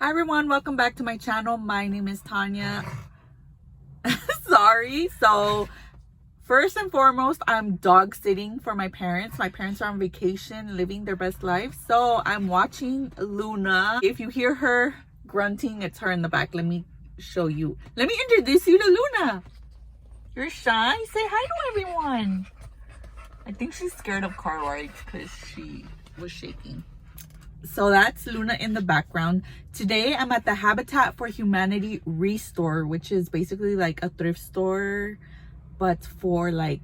Hi everyone, welcome back to my channel. My name is Tania. Sorry. So first and foremost, I'm dog sitting for my parents. My parents are on vacation, living their best life. So I'm watching Luna. If you hear her grunting, it's her in the back. Let me show you. Let me introduce you to Luna. You're shy? Say hi to everyone. I think she's scared of car rides because she was shaking. So that's Luna in the background. Today I'm at the Habitat for Humanity ReStore, which is basically like a thrift store, but for like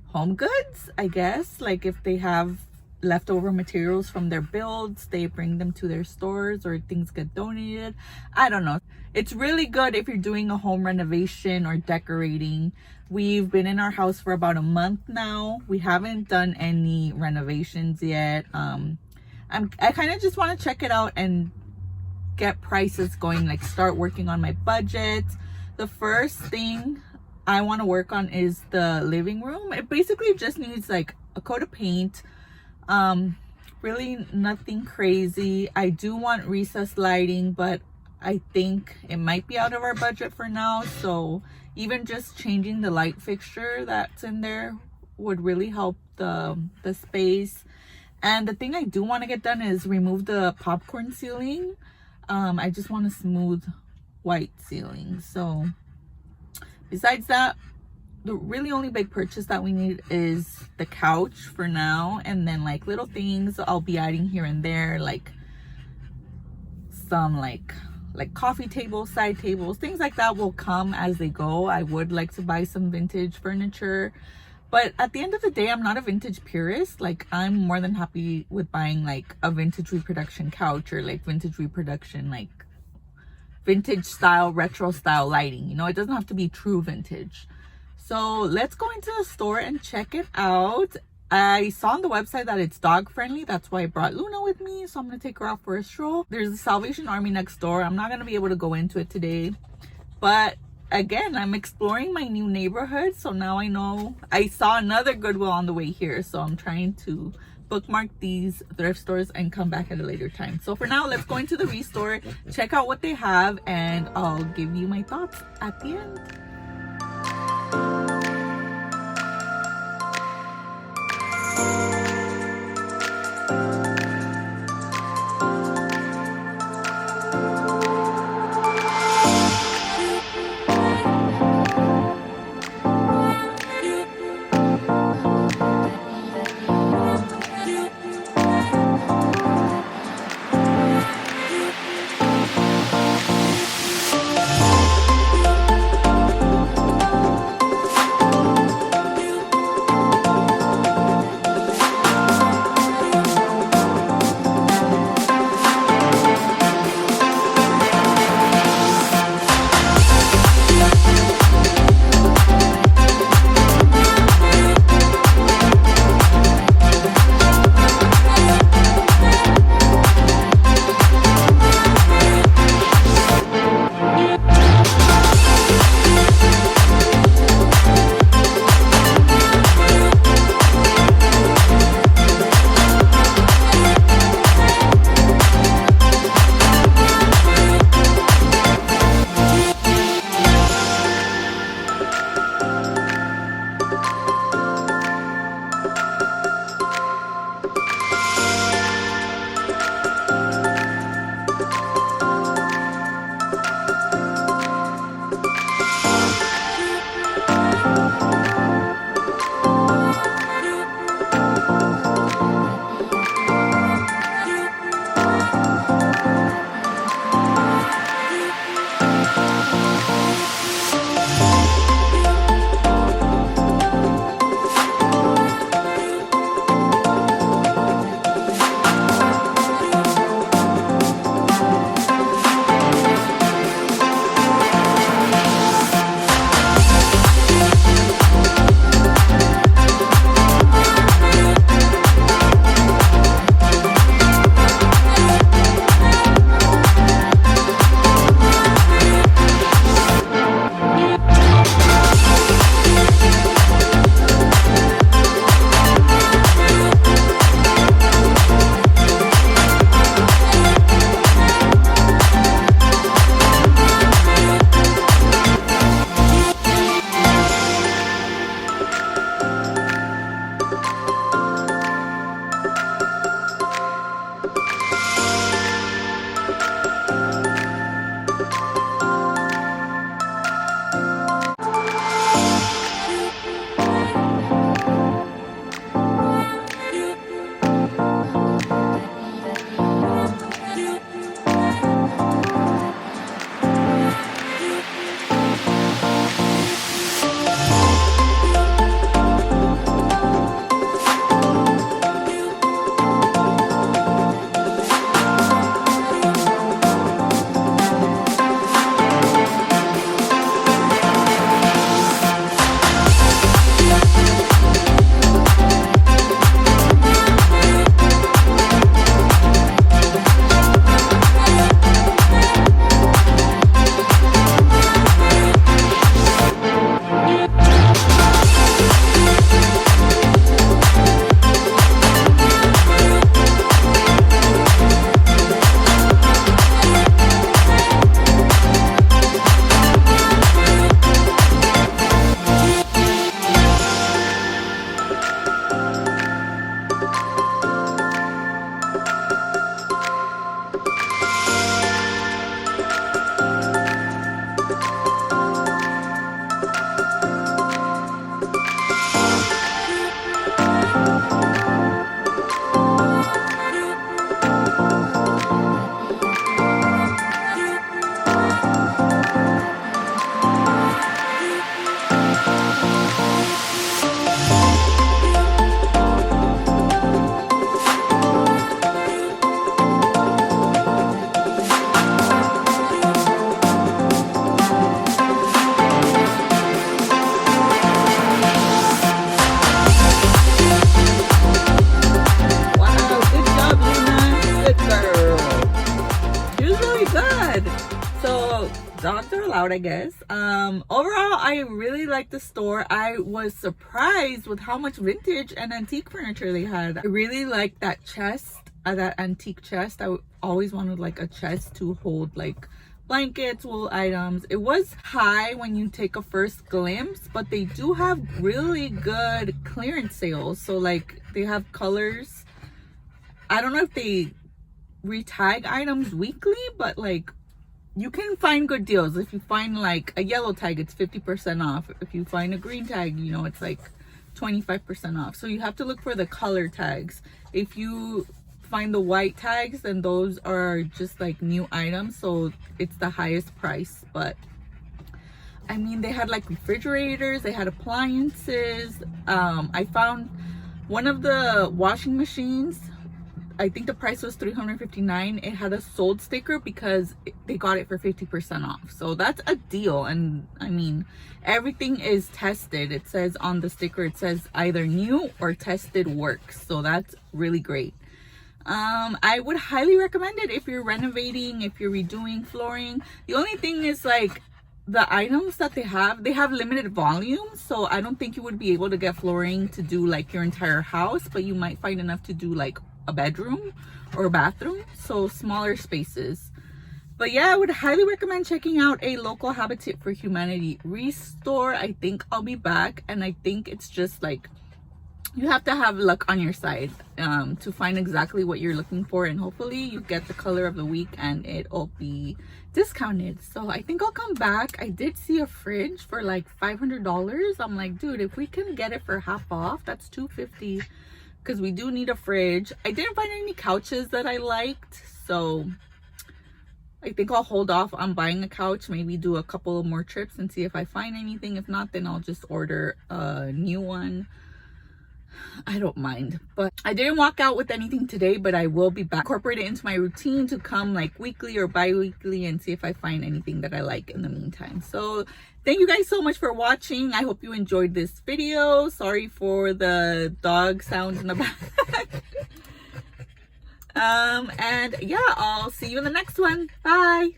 home goods, I guess. Like if they have leftover materials from their builds, they bring them to their stores or things get donated. I don't know. It's really good if you're doing a home renovation or decorating. We've been in our house for about a month now. We haven't done any renovations yet. I kind of just want to check it out and get prices going, like start working on my budget. The first thing I want to work on is the living room. It basically just needs like a coat of paint. Really nothing crazy. I do want recessed lighting, but I think it might be out of our budget for now. So even just changing the light fixture that's in there would really help the space. And the thing I do want to get done is remove the popcorn ceiling. I just want a smooth white ceiling. So besides that, the really only big purchase that we need is the couch for now. And then like little things I'll be adding here and there, like some like coffee tables, side tables, things like that will come as they go. I would like to buy some vintage furniture. But at the end of the day, I'm not a vintage purist. Like I'm more than happy with buying like a vintage reproduction couch or like vintage reproduction, like vintage style, retro style lighting. You know, it doesn't have to be true vintage. So let's go into the store and check it out. I saw on the website that it's dog friendly. That's why I brought Luna with me. So I'm going to take her out for a stroll. There's a Salvation Army next door. I'm not going to be able to go into it today. But again, I'm exploring my new neighborhood. So now I know. I saw another Goodwill on the way here. So I'm trying to bookmark these thrift stores and come back at a later time. So for now, let's go into the ReStore, check out what they have, and I'll give you my thoughts at the end. good. So dogs are allowed, I guess. Overall, I really like the store. I was surprised with how much vintage and antique furniture they had. I really like that chest, that antique chest. I always wanted like a chest to hold like blankets, wool items. It was high when you take a first glimpse, but they do have really good clearance sales. So like they have colors. I don't know if they retag items weekly, but like you can find good deals. If you find like a yellow tag, it's 50% off. If you find a green tag, you know, it's like 25% off. So you have to look for the color tags. If you find the white tags, then those are just like new items, so it's the highest price. But I mean, they had like refrigerators, they had appliances. I found one of the washing machines, I think the price was $359. It had a sold sticker because they got it for 50% off. So that's a deal. And I mean, everything is tested. It says on the sticker, it says either new or tested works. So that's really great. I would highly recommend it if you're renovating, if you're redoing flooring. The only thing is like the items that they have limited volume, so I don't think you would be able to get flooring to do like your entire house, but you might find enough to do like a bedroom or a bathroom, so smaller spaces. But yeah, I would highly recommend checking out a local Habitat for Humanity ReStore. I think I'll be back, and I think it's just like you have to have luck on your side to find exactly what you're looking for, and hopefully you get the color of the week and it'll be discounted. So I think I'll come back. I did see a fridge for like $500. I'm like, dude, if we can get it for half off, that's $250, because we do need a fridge. I didn't find any couches that I liked, so I think I'll hold off on buying a couch, maybe do a couple of more trips and see if I find anything. If not, then I'll just order a new one. I don't mind. But I didn't walk out with anything today, but I will be back, incorporate it into my routine to come like weekly or bi-weekly and see if I find anything that I like in the meantime. So thank you guys so much for watching. I hope you enjoyed this video. Sorry for the dog sounds in the back. And yeah, I'll see you in the next one. Bye.